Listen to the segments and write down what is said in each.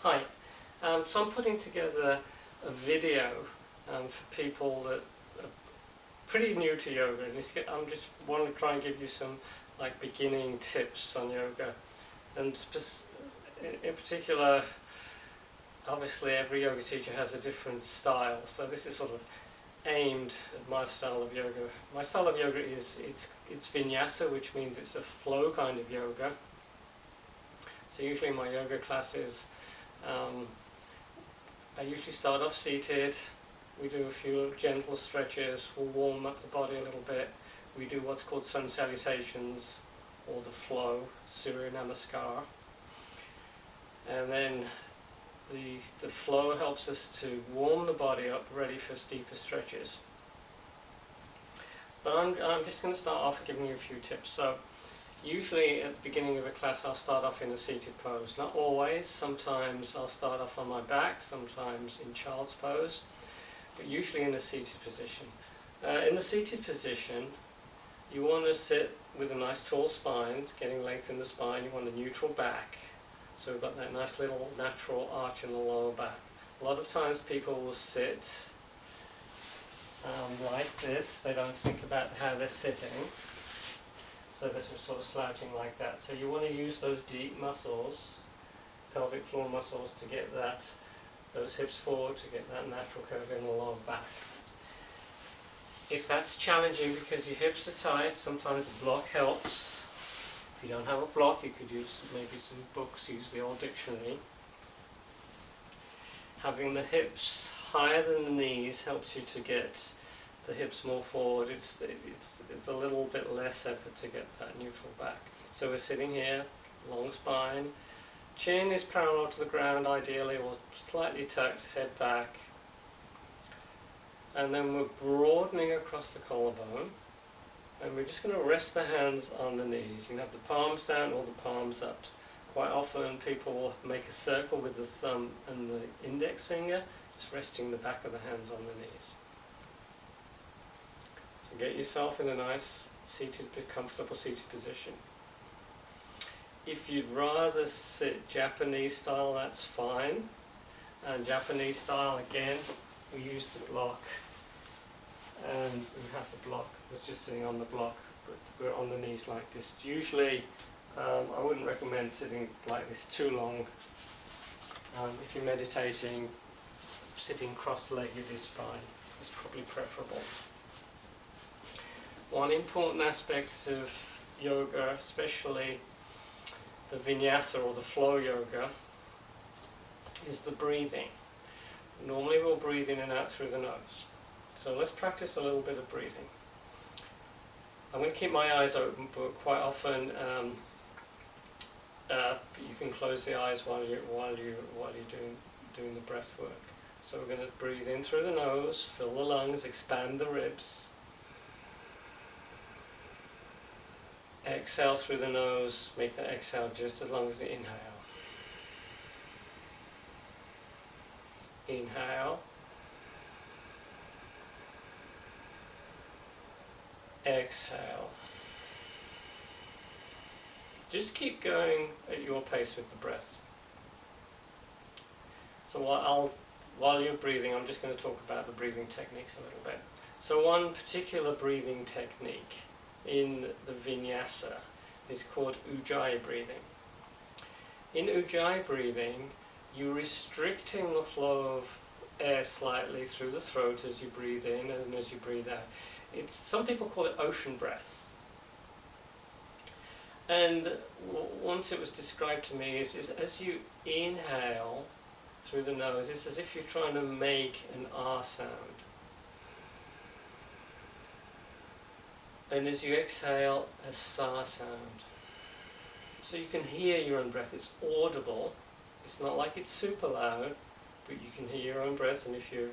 Hi, so I'm putting together a video for people that are pretty new to yoga, and I'm just want to try and give you some like beginning tips on yoga, and in particular, obviously every yoga teacher has a different style, so this is sort of aimed at my style of yoga. My style of yoga is it's vinyasa, which means it's a flow kind of yoga. So usually my yoga classes, I usually start off seated. We do a few gentle stretches. We'll warm up the body a little bit. We do what's called sun salutations, or the flow, Surya Namaskar. And then the flow helps us to warm the body up, ready for deeper stretches. But I'm just going to start off giving you a few tips. So usually at the beginning of a class I'll start off in a seated pose. Not always. Sometimes I'll start off on my back, sometimes in child's pose, but usually in a seated position. In the seated position, you want to sit with a nice tall spine, getting length in the spine. You want a neutral back. So we've got that nice little natural arch in the lower back. A lot of times people will sit like this. They don't think about how they're sitting. So they're sort of slouching like that. So you want to use those deep muscles, pelvic floor muscles, to get those hips forward, to get that natural curve in the lower back. If that's challenging because your hips are tight, sometimes the block helps. If you don't have a block, you could use maybe some books, use the old dictionary. Having the hips higher than the knees helps you to get the hips more forward. It's a little bit less effort to get that neutral back. So we're sitting here, long spine. Chin is parallel to the ground ideally, or slightly tucked, head back. And then we're broadening across the collarbone. And we're just going to rest the hands on the knees. You can have the palms down or the palms up. Quite often people will make a circle with the thumb and the index finger, just resting the back of the hands on the knees. So get yourself in a nice seated, comfortable seated position. If you'd rather sit Japanese style, that's fine. And Japanese style, again, we use the block. And we have the block, it's just sitting on the block, but we're on the knees like this. Usually, I wouldn't recommend sitting like this too long. If you're meditating, sitting cross-legged is fine. It's probably preferable. One important aspect of yoga, especially the vinyasa or the flow yoga, is the breathing. Normally we'll breathe in and out through the nose. So let's practice a little bit of breathing. I'm going to keep my eyes open, but quite often you can close the eyes while you're doing the breath work. So we're going to breathe in through the nose, fill the lungs, expand the ribs. Exhale through the nose, make the exhale just as long as the inhale. Inhale. Exhale. Just keep going at your pace with the breath. So while you're breathing, I'm just going to talk about the breathing techniques a little bit. So one particular breathing technique in the vinyasa is called ujjayi breathing. In ujjayi breathing, you're restricting the flow of air slightly through the throat as you breathe in and as you breathe out. Some people call it ocean breath. And once it was described to me is as you inhale through the nose, it's as if you're trying to make an R sound. And as you exhale, a sa sound. So you can hear your own breath. It's audible. It's not like it's super loud, but you can hear your own breath. And if you're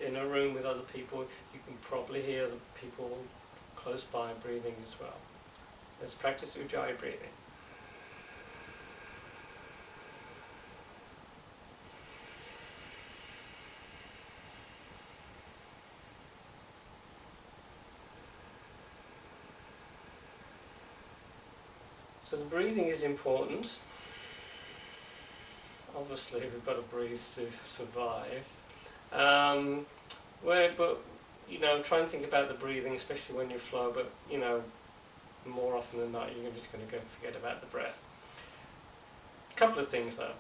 in a room with other people, you can probably hear the people close by breathing as well. Let's practice ujjayi breathing. So the breathing is important. obviously we've got to breathe to survive. But you know, try and think about the breathing, especially when you flow. But you know, more often than not, you're just going to go forget about the breath. A couple of things though: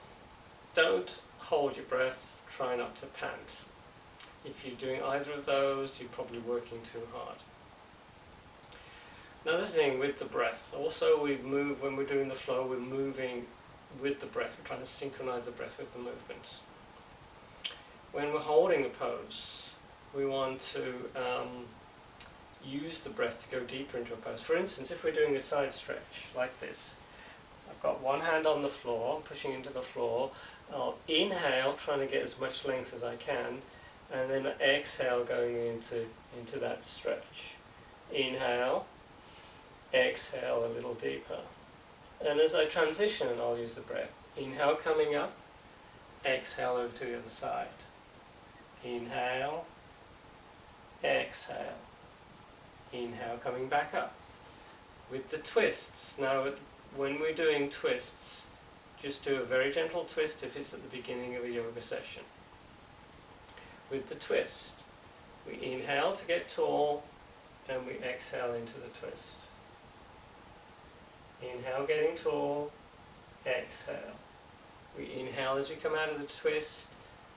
don't hold your breath. Try not to pant. If you're doing either of those, you're probably working too hard. Another thing with the breath, also we move when we're doing the flow. We're moving with the breath. We're trying to synchronize the breath with the movement. When we're holding a pose, we want to use the breath to go deeper into a pose. For instance, if we're doing a side stretch like this, I've got one hand on the floor, pushing into the floor. I'll inhale, trying to get as much length as I can, and then exhale, going into that stretch. Inhale, exhale a little deeper. And as I transition, I'll use the breath. Inhale, coming up, exhale over to the other side. Inhale, exhale. Inhale, coming back up. With the twists, now when we're doing twists, just do a very gentle twist if it's at the beginning of a yoga session. With the twist, we inhale to get tall and we exhale into the twist. Inhale, getting tall, exhale. We inhale as we come out of the twist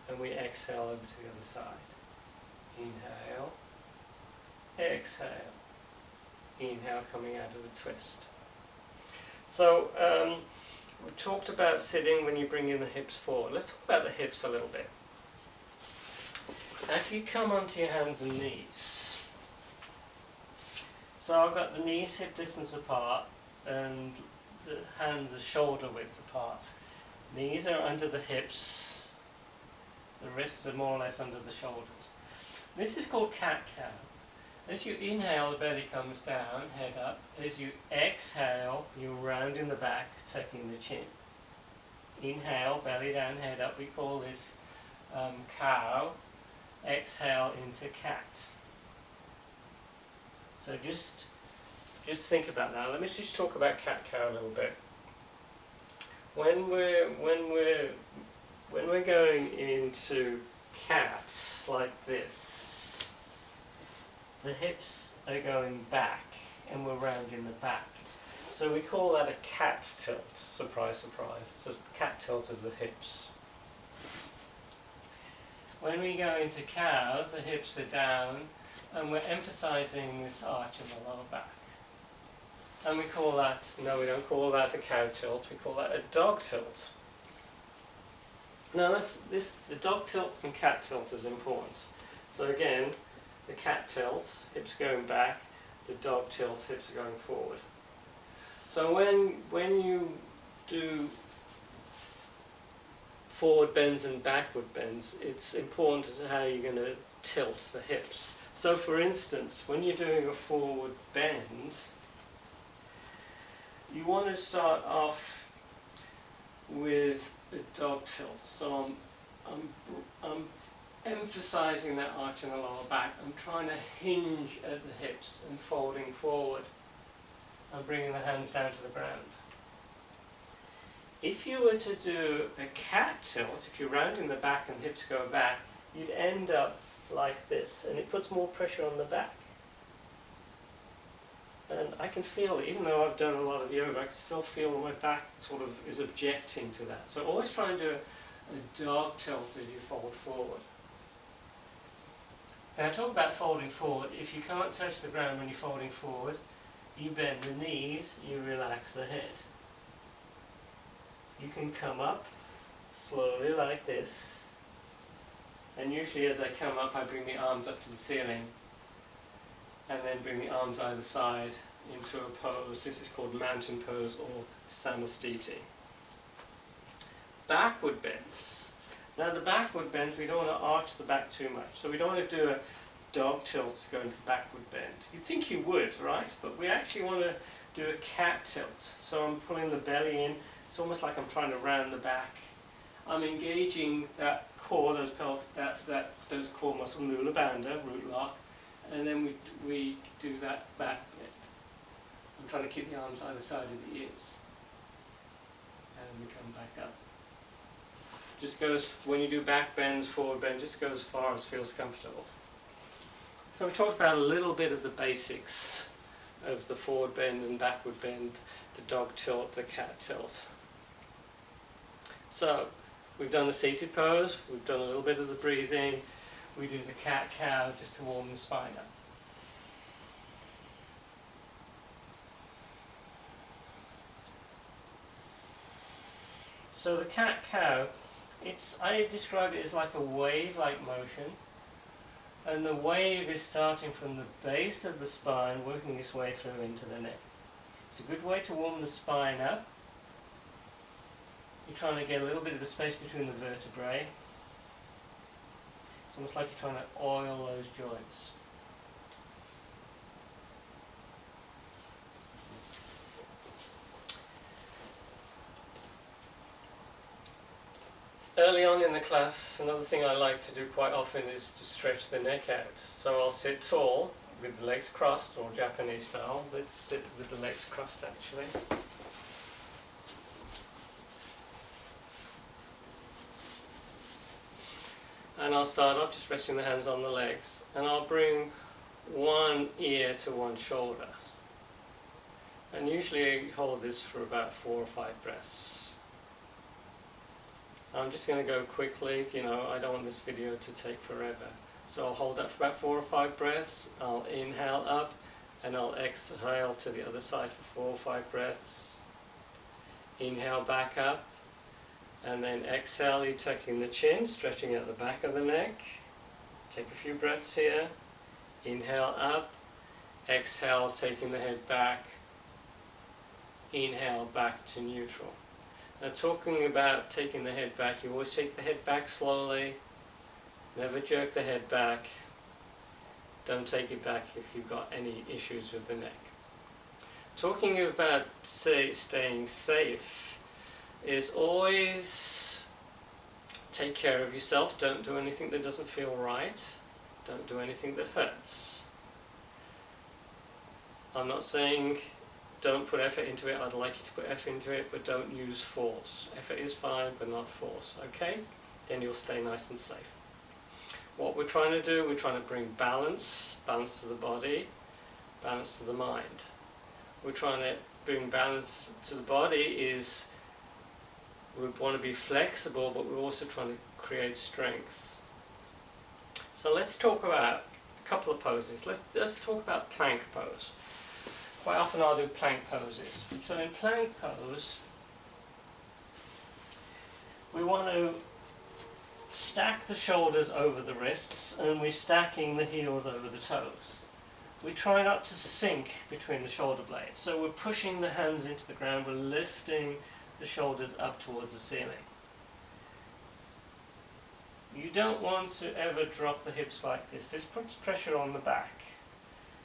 and we exhale over to the other side. Inhale, exhale. Inhale, coming out of the twist. So we talked about sitting when you bring in the hips forward. Let's talk about the hips a little bit. Now if you come onto your hands and knees, so I've got the knees hip distance apart and the hands are shoulder width apart. Knees are under the hips, the wrists are more or less under the shoulders. This is called cat-cow. As you inhale, the belly comes down, head up. As you exhale, you round in the back, tucking the chin. Inhale, belly down, head up. We call this cow. Exhale into cat. So just think about that. Let me just talk about cat-cow a little bit. When we're going into cat like this, the hips are going back and we're rounding the back. So we call that a cat tilt. Surprise, surprise. It's a cat tilt of the hips. When we go into cow, the hips are down and we're emphasizing this arch in the lower back. And we call that, no, we don't call that a cow tilt, we call that a dog tilt. Now the dog tilt and cat tilt is important. So again, the cat tilt, hips going back, the dog tilt, hips are going forward. So when you do forward bends and backward bends, it's important as to how you're going to tilt the hips. So for instance, when you're doing a forward bend, you want to start off with a dog tilt. So I'm emphasizing that arch in the lower back. I'm trying to hinge at the hips and folding forward and bringing the hands down to the ground. If you were to do a cat tilt, if you're rounding the back and hips go back, you'd end up like this, and it puts more pressure on the back. And I can feel it, even though I've done a lot of yoga, I can still feel my back sort of is objecting to that. So always try and do a dog tilt as you fold forward. Now talk about folding forward. If you can't touch the ground when you're folding forward, you bend the knees, you relax the head. You can come up slowly like this, and usually as I come up I bring the arms up to the ceiling and then bring the arms either side into a pose. This is called mountain pose or samastiti. Backward bends. Now the backward bends, we don't want to arch the back too much, so we don't want to do a dog tilt to go into the backward bend. You'd think you would, right? But we actually want to do a cat tilt. So I'm pulling the belly in. It's almost like I'm trying to round the back. I'm engaging that core, those core muscles, mula bandha, root lock, and then we do that back bit. I'm trying to keep the arms either side of the ears. And we come back up. Just go when you do back bends, forward bend, just go as far as feels comfortable. So we talked about a little bit of the basics of the forward bend and backward bend, the dog tilt, the cat tilt. So we've done the seated pose, we've done a little bit of the breathing, we do the cat-cow just to warm the spine up. So the cat-cow, I describe it as like a wave-like motion, and the wave is starting from the base of the spine, working its way through into the neck. It's a good way to warm the spine up. You're trying to get a little bit of a space between the vertebrae. It's almost like you're trying to oil those joints. Early on in the class, another thing I like to do quite often is to stretch the neck out. So I'll sit tall with the legs crossed, or Japanese style. Let's sit with the legs crossed actually. And I'll start off just resting the hands on the legs, and I'll bring one ear to one shoulder. And usually I hold this for about 4 or 5 breaths. I'm just going to go quickly, I don't want this video to take forever. So I'll hold that for about 4 or 5 breaths, I'll inhale up, and I'll exhale to the other side for 4 or 5 breaths. Inhale back up, and then exhale, you're tucking the chin, stretching out the back of the neck. Take a few breaths here. Inhale up, exhale, taking the head back. Inhale back to neutral. Now talking about taking the head back, you always take the head back slowly, never jerk the head back. Don't take it back if you've got any issues with the neck. Talking about staying safe is always take care of yourself. Don't do anything that doesn't feel right. Don't do anything that hurts. I'm not saying don't put effort into it. I'd like you to put effort into it, but don't use force. Effort is fine, but not force, okay? Then you'll stay nice and safe. What we're trying to do, we're trying to bring balance to the body, balance to the mind. We're trying to bring balance to the body is, we want to be flexible, but we're also trying to create strength. So let's talk about a couple of poses. Let's talk about plank pose. Quite often I'll do plank poses. So in plank pose, we want to stack the shoulders over the wrists, and we're stacking the heels over the toes. We try not to sink between the shoulder blades. So we're pushing the hands into the ground, we're lifting the shoulders up towards the ceiling. You don't want to ever drop the hips like this. This puts pressure on the back.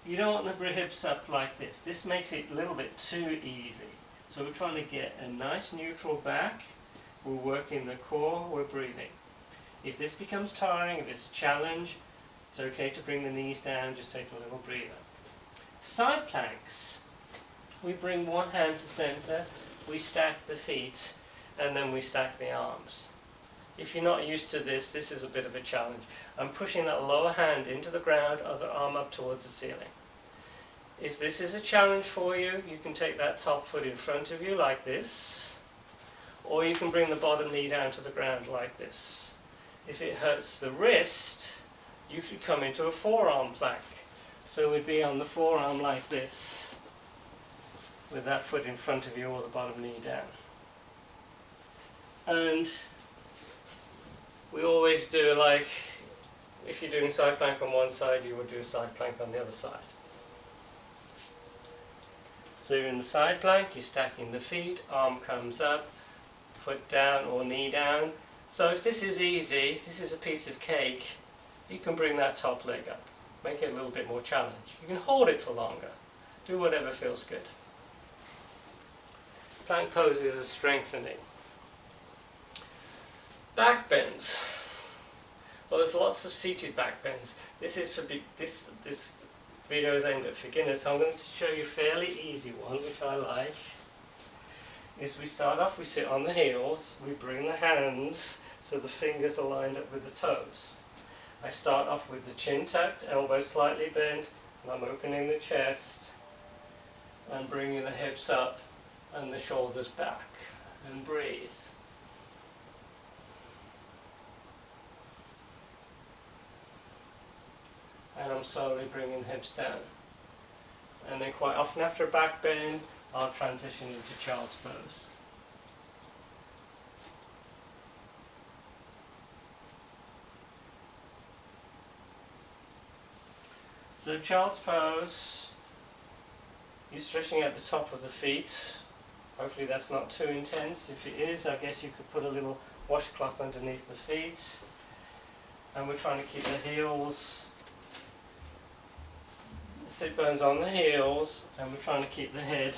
You don't want the hips up like this. This makes it a little bit too easy. So we're trying to get a nice neutral back. We're working the core, we're breathing. If this becomes tiring, if it's a challenge, it's okay to bring the knees down, just take a little breather. Side planks. We bring one hand to center, we stack the feet, and then we stack the arms. If you're not used to this, this is a bit of a challenge. I'm pushing that lower hand into the ground, other arm up towards the ceiling. If this is a challenge for you, you can take that top foot in front of you like this, or you can bring the bottom knee down to the ground like this. If it hurts the wrist, you could come into a forearm plank. So we'd be on the forearm like this, with that foot in front of you or the bottom knee down. And we always do, like, if you're doing side plank on one side, you would do side plank on the other side. So you're in the side plank, you're stacking the feet, arm comes up, foot down or knee down. So if this is easy, this is a piece of cake, you can bring that top leg up. Make it a little bit more challenge. You can hold it for longer. Do whatever feels good. Plank poses are strengthening. Back bends. Well, there's lots of seated back bends. This is for this video is aimed at beginners, so I'm going to show you a fairly easy one, which I like. Is we start off, we sit on the heels, we bring the hands so the fingers are lined up with the toes. I start off with the chin tucked, elbows slightly bent, and I'm opening the chest and bringing the hips up and the shoulders back, and breathe. And I'm slowly bringing the hips down. And then quite often after a back bend, I'll transition into child's pose. So child's pose, you're stretching at the top of the feet. Hopefully that's not too intense. If it is, I guess you could put a little washcloth underneath the feet. And we're trying to keep the heels, the sit bones on the heels, and we're trying to keep the head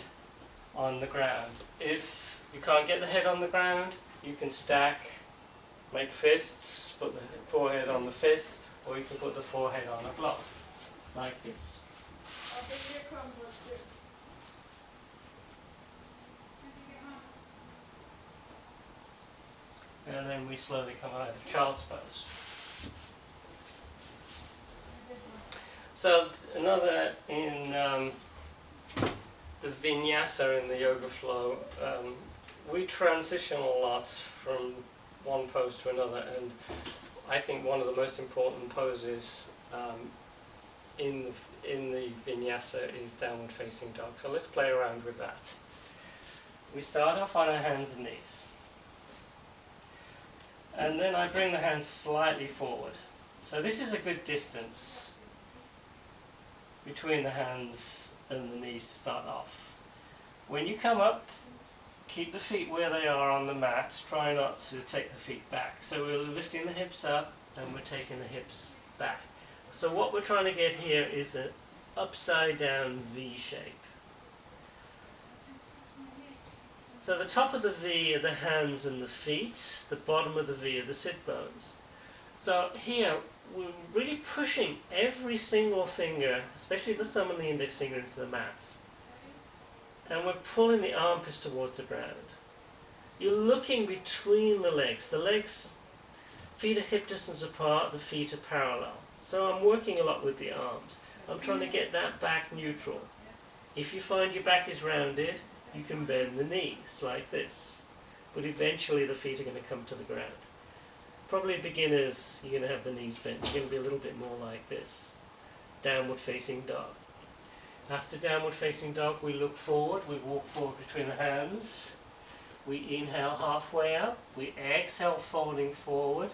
on the ground. If you can't get the head on the ground, you can stack, make fists, put the forehead on the fist, or you can put the forehead on a block, like this. And then we slowly come out of child's pose. So another in the vinyasa in the yoga flow, we transition a lot from one pose to another, and I think one of the most important poses in the vinyasa is downward facing dog. So let's play around with that. We start off on our hands and knees. And then I bring the hands slightly forward. So this is a good distance between the hands and the knees to start off. When you come up, keep the feet where they are on the mat. Try not to take the feet back. So we're lifting the hips up and we're taking the hips back. So what we're trying to get here is an upside down V shape. So the top of the V are the hands and the feet, the bottom of the V are the sit bones. So here we're really pushing every single finger, especially the thumb and the index finger, into the mat. And we're pulling the armpits towards the ground. You're looking between the legs. The legs, feet are hip distance apart, the feet are parallel. So I'm working a lot with the arms. I'm trying to get that back neutral. If you find your back is rounded, you can bend the knees like this, but eventually the feet are going to come to the ground. Probably beginners, you're going to have the knees bent. You're going to be a little bit more like this. Downward facing dog. After downward facing dog, we look forward, we walk forward between the hands. We inhale halfway up, we exhale folding forward.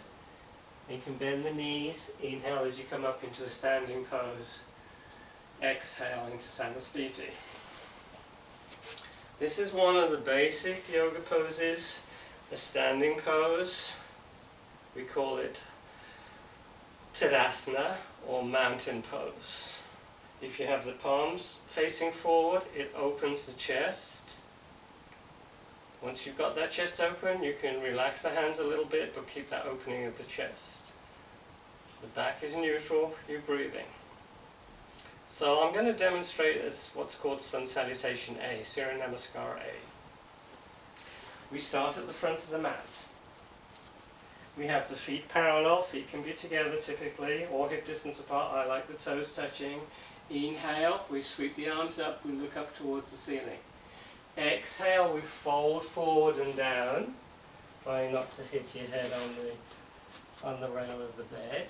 You can bend the knees, inhale as you come up into a standing pose. Exhale into Samastiti. This is one of the basic yoga poses, a standing pose. We call it Tadasana or mountain pose. If you have the palms facing forward, it opens the chest. Once you've got that chest open, you can relax the hands a little bit, but keep that opening of the chest. The back is neutral, you're breathing. So I'm going to demonstrate as what's called Sun Salutation A, Surya Namaskar A. We start at the front of the mat. We have the feet parallel, feet can be together typically, or hip distance apart. I like the toes touching. Inhale, we sweep the arms up, we look up towards the ceiling. Exhale, we fold forward and down, trying not to hit your head on the rail of the bed.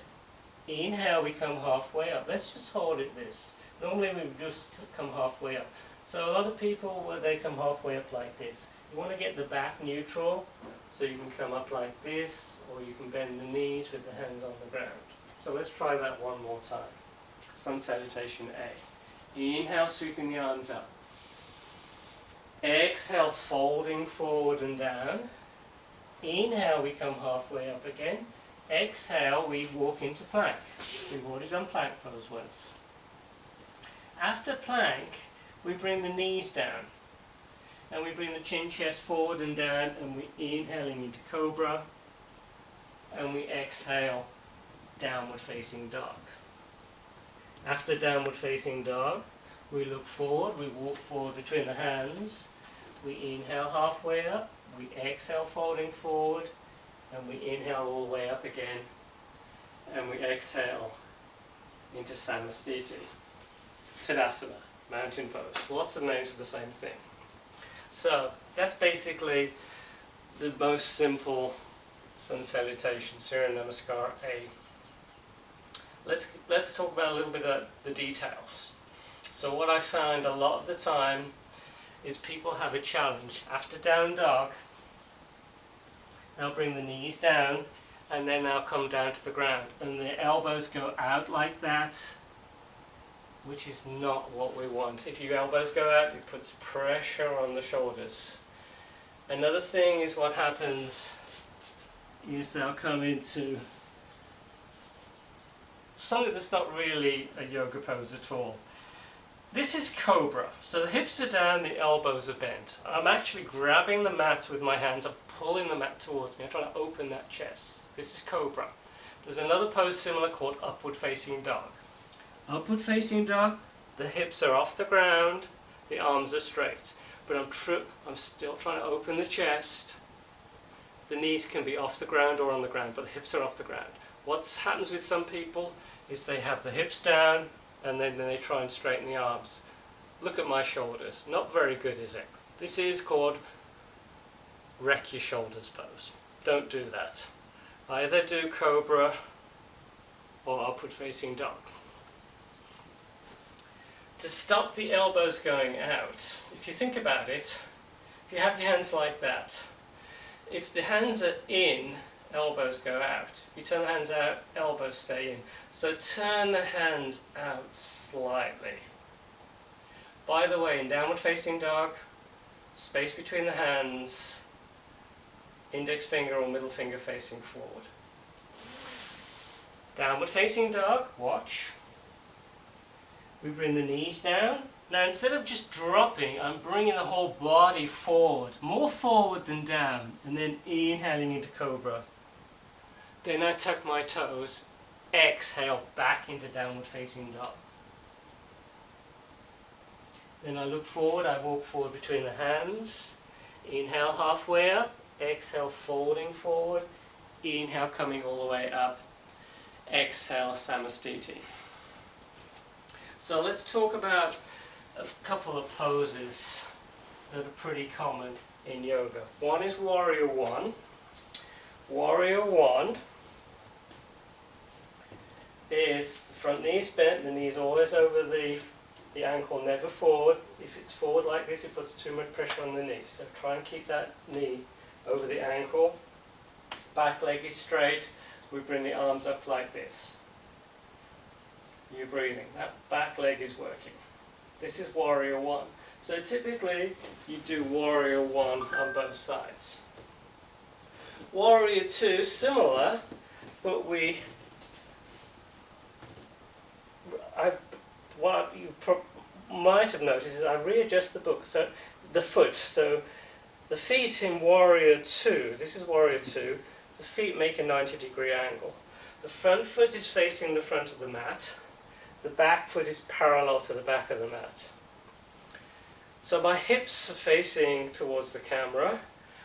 Inhale, we come halfway up. Let's just hold it this. Normally we just come halfway up. So a lot of people, they come halfway up like this. You want to get the back neutral, so you can come up like this, or you can bend the knees with the hands on the ground. So let's try that one more time. Sun Salutation A. Inhale, sweeping the arms up. Exhale, folding forward and down. Inhale, we come halfway up again. Exhale, we walk into plank. We've already done plank pose once. After plank, we bring the knees down. And we bring the chin chest forward and down, and we inhaling into cobra. And we exhale, downward facing dog. After downward facing dog, we look forward, we walk forward between the hands. We inhale halfway up, we exhale folding forward. and we inhale all the way up again, and we exhale into Samastiti, Tadasana, mountain pose. Lots of names for the same thing. So that's basically the most simple sun salutation, Surya Namaskar A. Let's talk about a little bit of the details. So what I find a lot of the time is people have a challenge. After down dog, they'll bring the knees down and then they'll come down to the ground and the elbows go out like that, which is not what we want. If your elbows go out, it puts pressure on the shoulders. Another thing is what happens is they'll come into something that's not really a yoga pose at all. This is Cobra. So the hips are down, the elbows are bent. I'm actually grabbing the mat with my hands, I'm pulling the mat towards me, I'm trying to open that chest. This is Cobra. There's another pose similar called Upward Facing Dog. Upward Facing Dog, the hips are off the ground, the arms are straight. But I'm still trying to open the chest. The knees can be off the ground or on the ground, but the hips are off the ground. What happens with some people is they have the hips down, and then they try and straighten the arms. Look at my shoulders. Not very good, is it? This is called wreck your shoulders pose. Don't do that. Either do Cobra or Upward Facing Dog. To stop the elbows going out, if you think about it, if you have your hands like that, if the hands are in, elbows go out. You turn the hands out, elbows stay in. So turn the hands out slightly. By the way, in Downward Facing Dog, space between the hands, index finger or middle finger facing forward. Downward Facing Dog, watch. We bring the knees down. Now instead of just dropping, I'm bringing the whole body forward, more forward than down, and then inhaling into Cobra. Then I tuck my toes, exhale back into Downward Facing Dog. Then I look forward, I walk forward between the hands, inhale halfway up, exhale folding forward, inhale coming all the way up, exhale Samastiti. So let's talk about a couple of poses that are pretty common in yoga. One is Warrior One. Warrior One is the front knees bent, the knees always over the ankle, never forward. If it's forward like this, it puts too much pressure on the knee. So try and keep that knee over the ankle. Back leg is straight. We bring the arms up like this. You're breathing. That back leg is working. This is Warrior One. So typically you do Warrior One on both sides. Warrior Two, similar, but what you might have noticed is I readjust the book, so the foot. So the feet in Warrior Two, this is Warrior Two, the feet make a 90-degree angle. The front foot is facing the front of the mat. The back foot is parallel to the back of the mat. So my hips are facing towards the camera,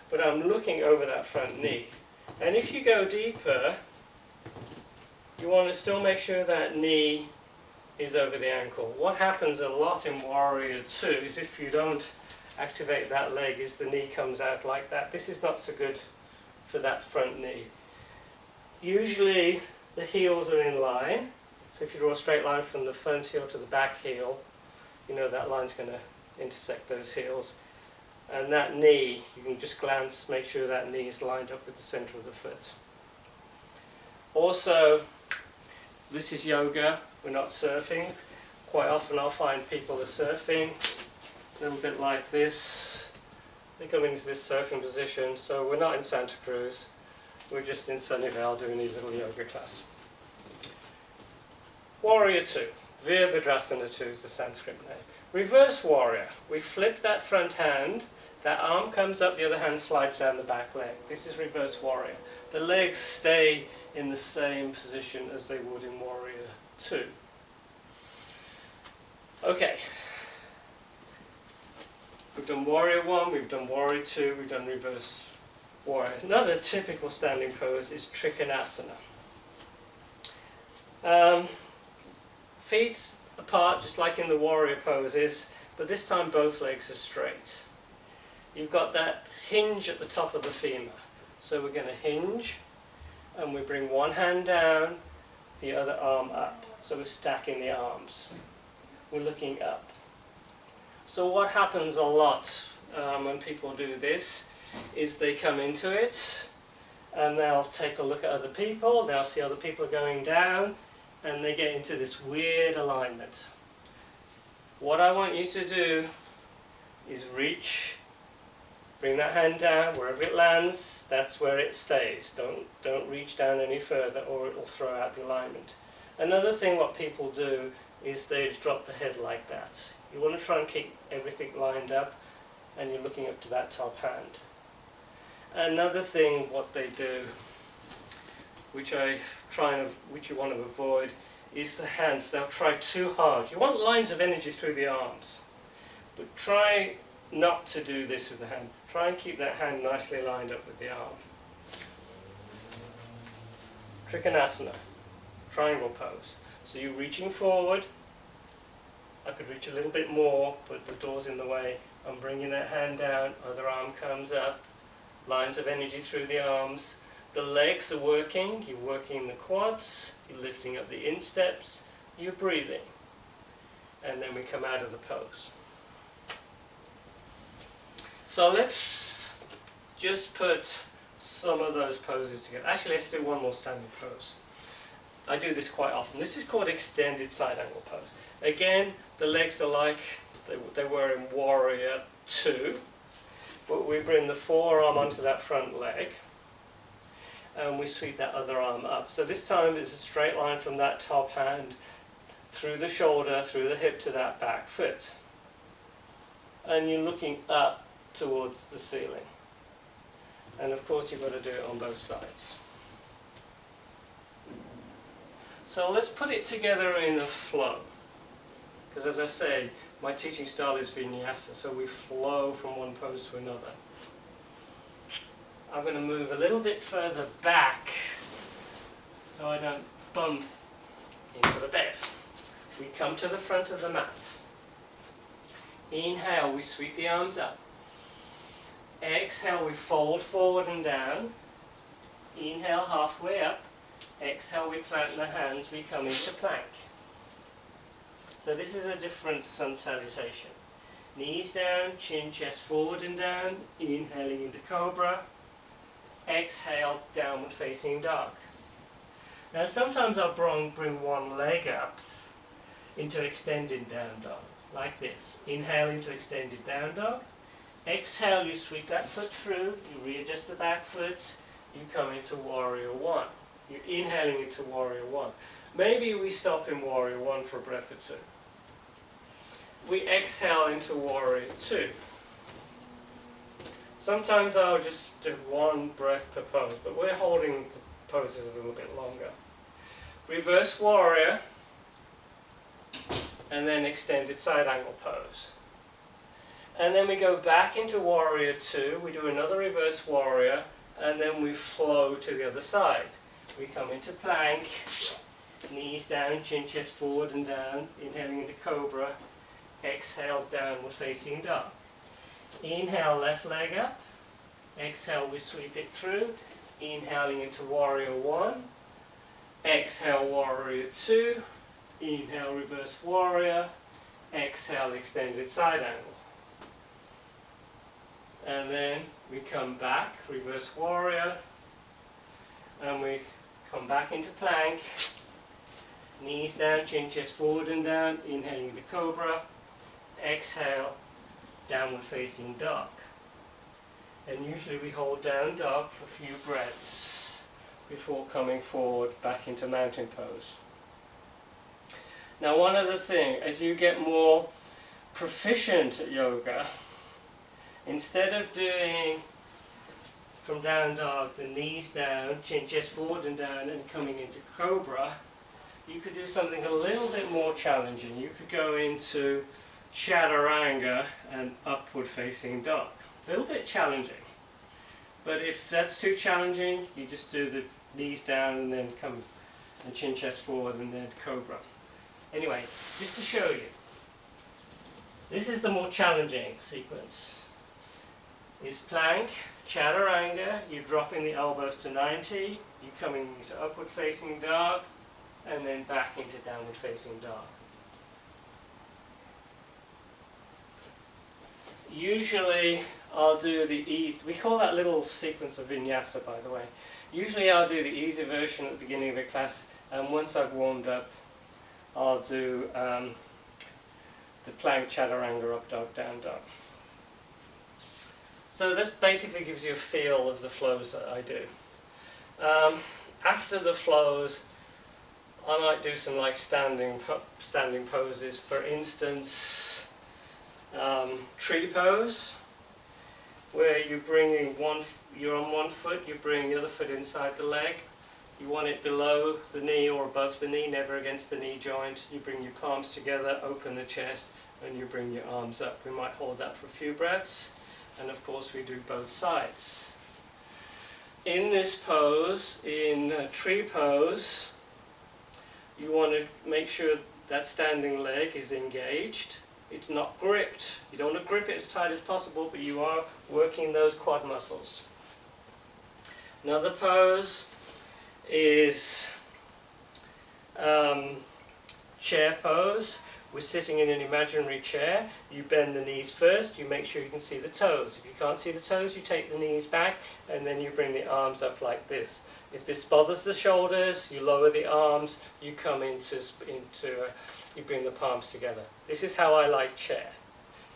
but I'm looking over that front knee. And if you go deeper, you want to still make sure that knee is over the ankle. What happens a lot in Warrior Two is if you don't activate that leg, is the knee comes out like that. This is not so good for that front knee. Usually the heels are in line. So if you draw a straight line from the front heel to the back heel, you know that line's going to intersect those heels. And that knee, you can just glance, make sure that knee is lined up with the center of the foot. Also, this is yoga, we're not surfing. Quite often I'll find people are surfing, a little bit like this. They come into this surfing position, so we're not in Santa Cruz, we're just in Sunnyvale doing a little yoga class. Warrior Two, Virabhadrasana 2 is the Sanskrit name. Reverse warrior, we flip that front hand, that arm comes up, the other hand slides down the back leg. This is reverse warrior. The legs stay in the same position as they would in Warrior 2. Okay, we've done Warrior 1, we've done Warrior 2, we've done reverse warrior. Another typical standing pose is trikonasana. Feet apart, just like in the warrior poses, but this time both legs are straight. You've got that hinge at the top of the femur. So we're going to hinge, and we bring one hand down, the other arm up. So we're stacking the arms. We're looking up. So what happens a lot when people do this is they come into it, and they'll take a look at other people, they'll see other people going down, and they get into this weird alignment. What I want you to do is reach, bring that hand down, wherever it lands, that's where it stays. Don't reach down any further or it will throw out the alignment. Another thing what people do is they drop the head like that. You want to try and keep everything lined up, and you're looking up to that top hand. Another thing what they do, which you want to avoid, is the hands. They'll try too hard. You want lines of energy through the arms, but try not to do this with the hand. Try and keep that hand nicely lined up with the arm. Trikonasana, triangle pose. So you're reaching forward. I could reach a little bit more, but the door's in the way. I'm bringing that hand down, other arm comes up, lines of energy through the arms. The legs are working, you're working the quads, you're lifting up the insteps, you're breathing. And then we come out of the pose. So let's just put some of those poses together. Actually, let's do one more standing pose. I do this quite often. This is called extended side angle pose. Again, the legs are like they were in Warrior 2, but we bring the forearm onto that front leg, and we sweep that other arm up. So this time it's a straight line from that top hand through the shoulder, through the hip to that back foot. And you're looking up towards the ceiling. And of course you've got to do it on both sides. So let's put it together in a flow. Because as I say, my teaching style is vinyasa, so we flow from one pose to another. I'm going to move a little bit further back so I don't bump into the bed. We come to the front of the mat. Inhale, we sweep the arms up. Exhale, we fold forward and down. Inhale, halfway up. Exhale, we plant the hands, we come into plank. So this is a different sun salutation. Knees down, chin, chest forward and down. Inhaling into cobra. Exhale, downward facing dog. Now sometimes I'll bring one leg up into extended down dog, like this. Inhale into extended down dog. Exhale, you sweep that foot through, you readjust the back foot, you come into Warrior 1. You're inhaling into Warrior 1. Maybe we stop in Warrior 1 for a breath or two. We exhale into Warrior 2. Sometimes I'll just do one breath per pose, but we're holding the poses a little bit longer. Reverse Warrior, and then extended side angle pose. And then we go back into Warrior 2, we do another reverse Warrior, and then we flow to the other side. We come into plank, knees down, chin, chest forward and down, inhaling into cobra, exhale, downward facing dog. Inhale, left leg up, exhale, we sweep it through, inhaling into Warrior 1, exhale, Warrior 2, inhale, reverse Warrior, exhale, extended side angle. And then we come back, reverse Warrior, and we come back into plank, knees down, chin, chest forward and down, inhaling into cobra, exhale, downward facing dog. And usually we hold down dog for a few breaths before coming forward back into mountain pose. Now one other thing, as you get more proficient at yoga, instead of doing from down dog, the knees down, chin, chest forward and down, and coming into cobra, you could do something a little bit more challenging. You could go into chaturanga and upward facing dog. A little bit challenging. But if that's too challenging, you just do the knees down and then come and chin chest forward and then cobra. Anyway, just to show you, this is the more challenging sequence. Is plank, chaturanga, you're dropping the elbows to 90, you're coming to upward facing dog, and then back into downward facing dog. Usually I'll do the easy, we call that little sequence of vinyasa, by the way. Usually I'll do the easy version at the beginning of the class, and once I've warmed up, I'll do the plank, chaturanga, up dog, down dog. So this basically gives you a feel of the flows that I do. After the flows, I might do some like standing poses. For instance, tree pose, where you're on one foot, you bring the other foot inside the leg. You want it below the knee or above the knee, never against the knee joint. You bring your palms together, open the chest, and you bring your arms up. We might hold that for a few breaths. And of course we do both sides. In this pose, in tree pose, you want to make sure that standing leg is engaged. It's not gripped. You don't want to grip it as tight as possible, but you are working those quad muscles. Another pose is chair pose. We're sitting in an imaginary chair. You bend the knees first, you make sure you can see the toes. If you can't see the toes, you take the knees back and then you bring the arms up like this. If this bothers the shoulders, you lower the arms, you come you bring the palms together. This is how I like chair.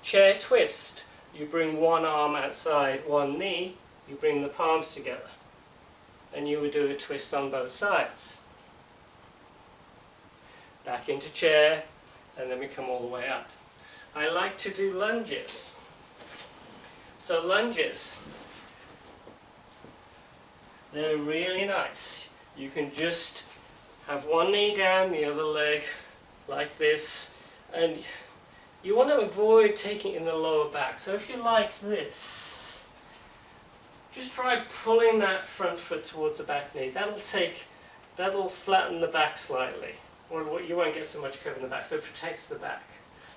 Chair twist. You bring one arm outside one knee, you bring the palms together. And you would do a twist on both sides. Back into chair, and then we come all the way up. I like to do lunges. So lunges, they're really nice. You can just have one knee down, the other leg like this, and you want to avoid taking it in the lower back. So if you like this, just try pulling that front foot towards the back knee. That'll flatten the back slightly. Or you won't get so much curve in the back, so it protects the back.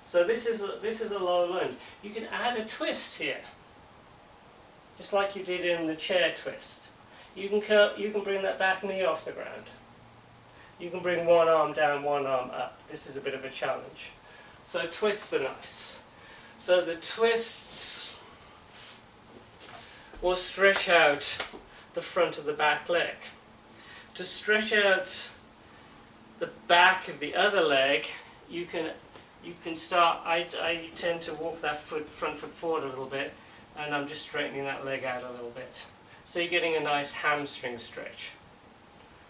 So this is a low lunge. You can add a twist here, just like you did in the chair twist. You can bring that back knee off the ground. You can bring one arm down, one arm up. This is a bit of a challenge. So twists are nice. So the twists will stretch out the front of the back leg. To stretch out the back of the other leg, you can start. I tend to walk that front foot forward a little bit, and I'm just straightening that leg out a little bit. So you're getting a nice hamstring stretch.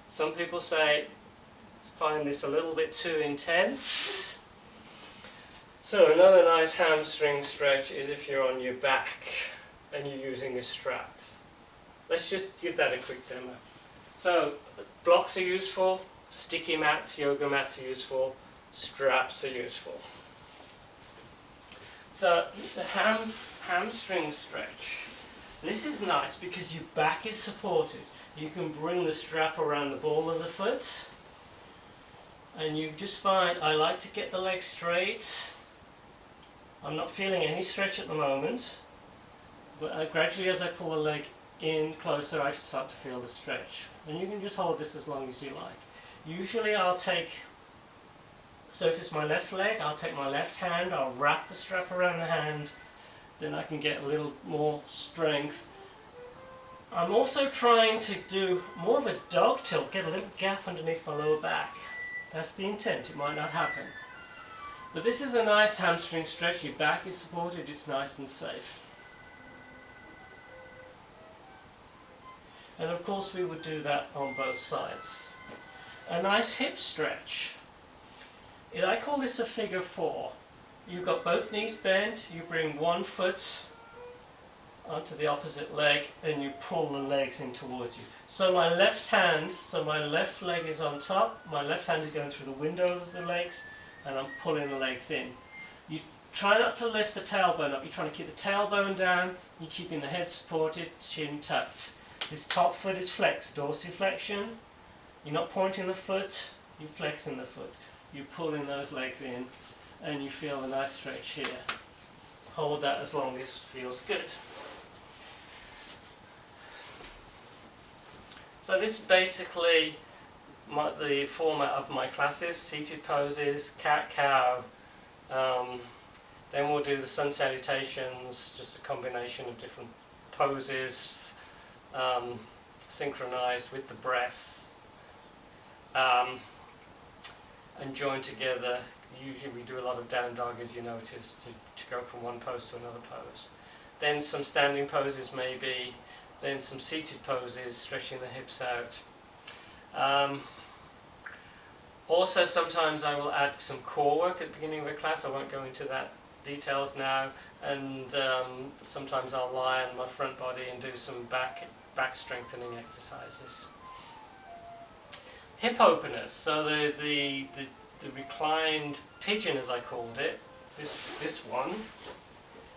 Some people find this a little bit too intense. So another nice hamstring stretch is if you're on your back and you're using a strap. Let's just give that a quick demo. So blocks are useful. Sticky mats, yoga mats are useful, straps are useful. So the hamstring stretch. This is nice because your back is supported. You can bring the strap around the ball of the foot, and you just find, I like to get the leg straight. I'm not feeling any stretch at the moment, but gradually as I pull the leg in closer, I start to feel the stretch. And you can just hold this as long as you like. Usually I'll take, so if it's my left leg, I'll take my left hand, I'll wrap the strap around the hand, then I can get a little more strength. I'm also trying to do more of a dog tilt, get a little gap underneath my lower back. That's the intent, it might not happen. But this is a nice hamstring stretch, your back is supported, it's nice and safe. And of course we would do that on both sides. A nice hip stretch. I call this a figure four. You've got both knees bent, you bring one foot onto the opposite leg and you pull the legs in towards you. So my left leg is on top, my left hand is going through the window of the legs and I'm pulling the legs in. You try not to lift the tailbone up. You're trying to keep the tailbone down, you're keeping the head supported, chin tucked. This top foot is flexed, dorsiflexion. You're not pointing the foot, you're flexing the foot. You're pulling those legs in and you feel a nice stretch here. Hold that as long as it feels good. So this is basically the format of my classes: seated poses, cat-cow. Then we'll do the sun salutations, just a combination of different poses, synchronized with the breath, and joined together. Usually we do a lot of down dog, as you notice, to go from one pose to another pose. Then some standing poses maybe, then some seated poses, stretching the hips out. Also sometimes I will add some core work at the beginning of a class. I won't go into that details now, and sometimes I'll lie on my front body and do some back strengthening exercises. Hip openers, so the reclined pigeon, as I called it, this one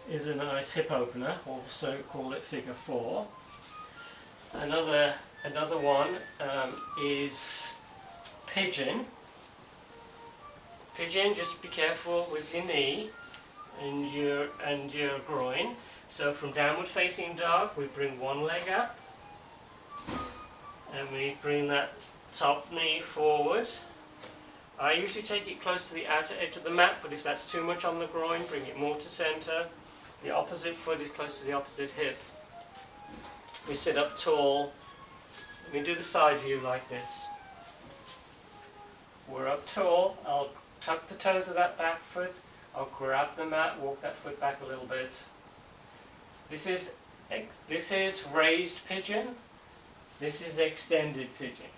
is a nice hip opener, also call it figure 4. Another one is pigeon. Pigeon, just be careful with your knee and your groin. So from downward facing dog, we bring one leg up and we bring that top knee forward. I usually take it close to the outer edge of the mat, but if that's too much on the groin, bring it more to center. The opposite foot is close to the opposite hip. We sit up tall. Let me do the side view like this. We're up tall. I'll tuck the toes of that back foot. I'll grab the mat, walk that foot back a little bit. This is raised pigeon. This is extended pigeon.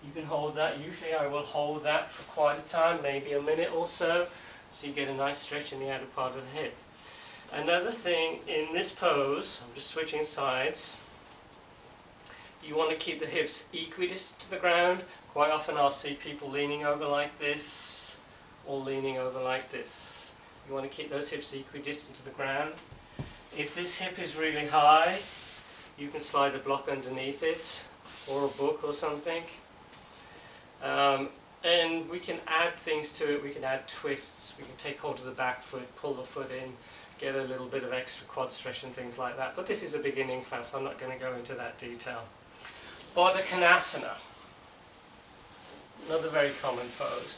You can hold that. Usually I will hold that for quite a time, maybe a minute or so you get a nice stretch in the outer part of the hip. Another thing in this pose, I'm just switching sides, you want to keep the hips equidistant to the ground. Quite often I'll see people leaning over like this or leaning over like this. You want to keep those hips equidistant to the ground. If this hip is really high, you can slide a block underneath it or a book or something. And we can add things to it. We can add twists. We can take hold of the back foot, pull the foot in, get a little bit of extra quad stretch and things like that. But this is a beginning class, so I'm not going to go into that detail. Baddha Konasana, another very common pose.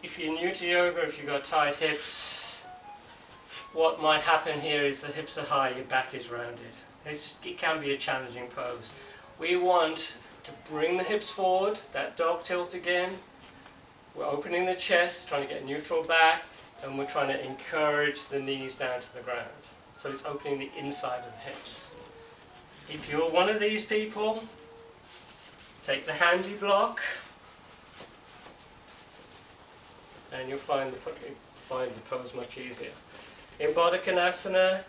If you're new to yoga, if you've got tight hips, what might happen here is the hips are high, your back is rounded. It can be a challenging pose. We want to bring the hips forward, that dog tilt again. We're opening the chest, trying to get neutral back, and we're trying to encourage the knees down to the ground. So it's opening the inside of the hips. If you're one of these people, take the handy block, and you'll find the pose much easier. In Baddha Konasana,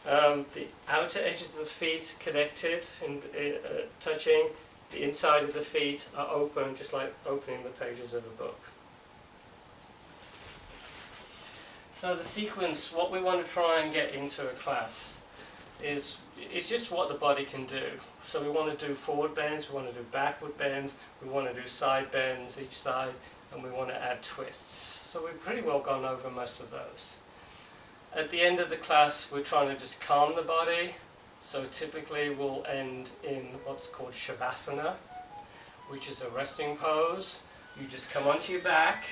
the outer edges of the feet connected, touching. The inside of the feet are open, just like opening the pages of a book. So the sequence, what we want to try and get into a class is just what the body can do. So we want to do forward bends, we want to do backward bends, we want to do side bends each side, and we want to add twists. So we've pretty well gone over most of those. At the end of the class, we're trying to just calm the body. So typically we'll end in what's called Shavasana, which is a resting pose. You just come onto your back,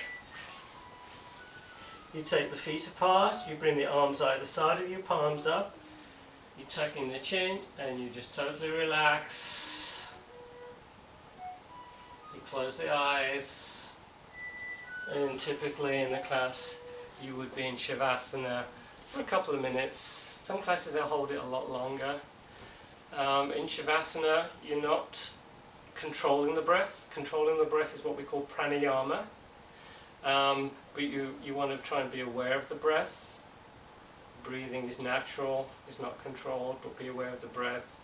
you take the feet apart, you bring the arms either side of your palms up, you're tucking the chin, and you just totally relax. You close the eyes, and typically in the class you would be in Shavasana for a couple of minutes. Some classes they'll hold it a lot longer. In Shavasana, you're not controlling the breath. Controlling the breath is what we call pranayama. But you want to try and be aware of the breath. Breathing is natural, is not controlled, but be aware of the breath.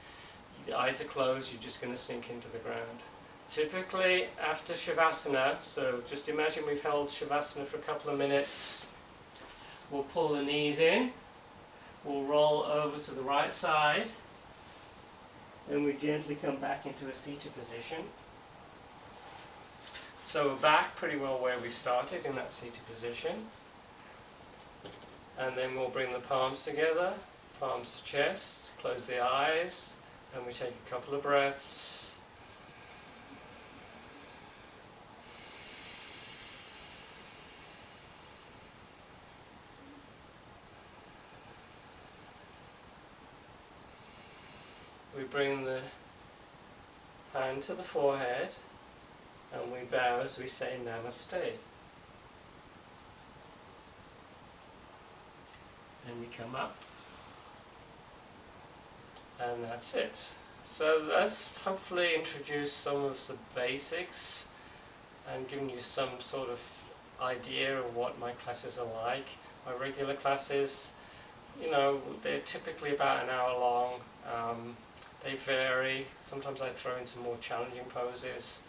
Your eyes are closed, you're just going to sink into the ground. Typically after Shavasana, so just imagine we've held Shavasana for a couple of minutes, we'll pull the knees in, we'll roll over to the right side, and we gently come back into a seated position. So we're back pretty well where we started in that seated position. And then we'll bring the palms together, palms to chest, close the eyes, and we take a couple of breaths. We bring the hand to the forehead and we bow as we say Namaste. And we come up. And that's it. So that's hopefully introduced some of the basics and given you some sort of idea of what my classes are like. My regular classes, you know, they're typically about an hour long. They vary. Sometimes I throw in some more challenging poses.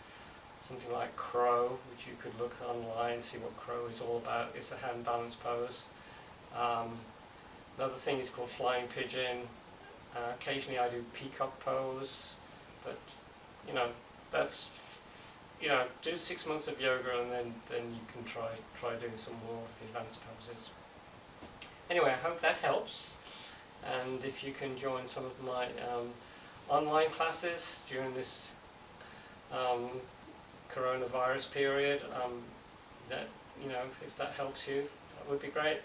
Something like crow, which you could look online, see what crow is all about. It's a hand balance pose. Another thing is called flying pigeon. Occasionally I do peacock pose, but you know, that's, you know, do 6 months of yoga and then you can try doing some more of the advanced poses. Anyway, I hope that helps, and if you can join some of my online classes during this coronavirus period, that, you know, if that helps you, that would be great.